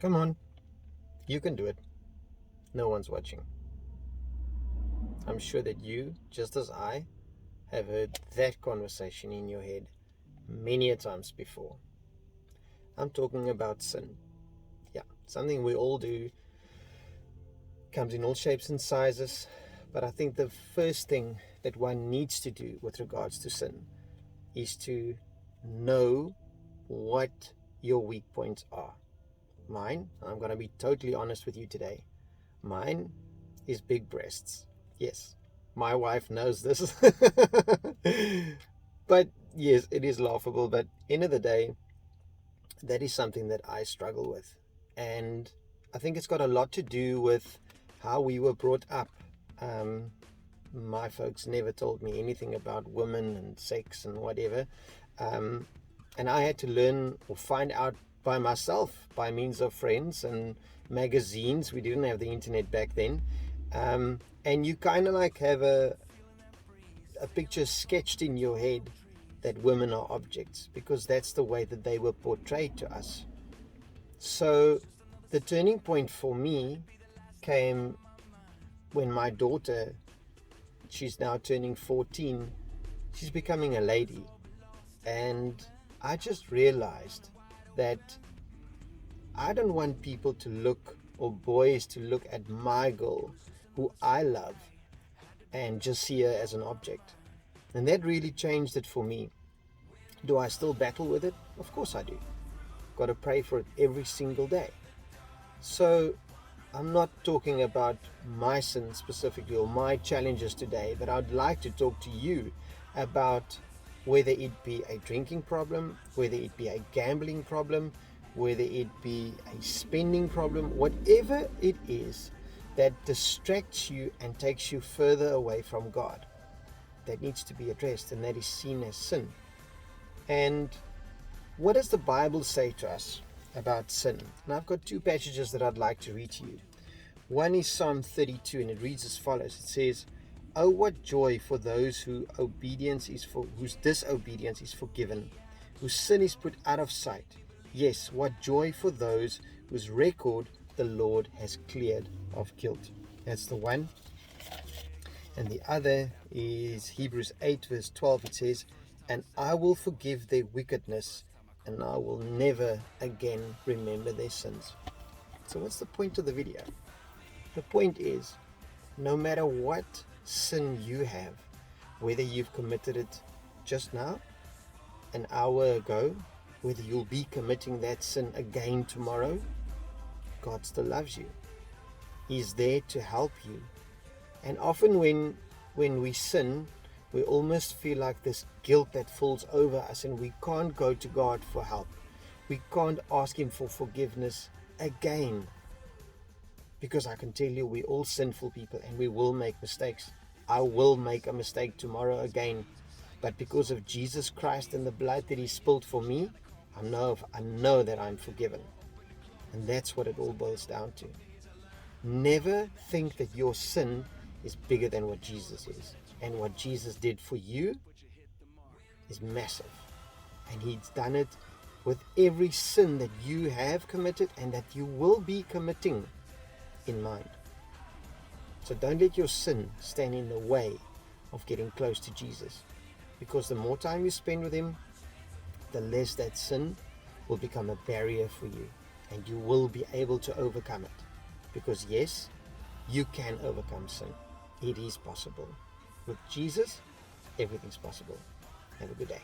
Come on, you can do it. No one's watching. I'm sure that you, just as I, have heard that conversation in your head many a times before. I'm talking about sin. Yeah, something we all do, comes in all shapes and sizes. But I think the first thing that one needs to do with regards to sin is to know what your weak points are. Mine, I'm going to be totally honest with you today. Mine is big breasts. Yes, my wife knows this. But yes, it is laughable. But end of the day, that is something that I struggle with. And I think it's got a lot to do with how we were brought up. Um, my folks never told me anything about women and sex and whatever. And I had to learn or find out by myself by means of friends and magazines. We didn't have the internet back then. And you kind of like have a picture sketched in your head that women are objects because that's the way that they were portrayed to us. So the turning point for me came when my daughter, she's now turning 14, she's becoming a lady. And I just realized that I don't want people to look, or boys to look at my girl, who I love, and just see her as an object. And that really changed it for me. Do I still battle with it? Of course I do. Got to pray for it every single day. So I'm not talking about my sin specifically or my challenges today, but I'd like to talk to you about whether it be a drinking problem, whether it be a gambling problem, whether it be a spending problem, whatever it is that distracts you and takes you further away from God, that needs to be addressed, and that is seen as sin. And what does the Bible say to us about sin? And I've got two passages that I'd like to read to you. One is Psalm 32, and it reads as follows. It says, "Oh, what joy for those whose disobedience is forgiven, whose sin is put out of sight. Yes, what joy for those whose record the Lord has cleared of guilt." That's the one. And the other is Hebrews 8 verse 12. It says, "And I will forgive their wickedness, and I will never again remember their sins." So what's the point of the video? The point is, no matter what sin you have, whether you've committed it just now, an hour ago, whether you'll be committing that sin again tomorrow, God still loves you. He's there to help you. And often when we sin, we almost feel like this guilt that falls over us, and we can't go to God for help. We can't ask Him for forgiveness again. Because I can tell you, we're all sinful people and we will make mistakes. I will make a mistake tomorrow again. But because of Jesus Christ and the blood that He spilled for me, I know that I'm forgiven. And that's what it all boils down to. Never think that your sin is bigger than what Jesus is. And what Jesus did for you is massive. And He's done it with every sin that you have committed and that you will be committing in mind. So don't let your sin stand in the way of getting close to Jesus. Because the more time you spend with Him, the less that sin will become a barrier for you. And you will be able to overcome it. Because yes, you can overcome sin. It is possible. With Jesus, everything's possible. Have a good day.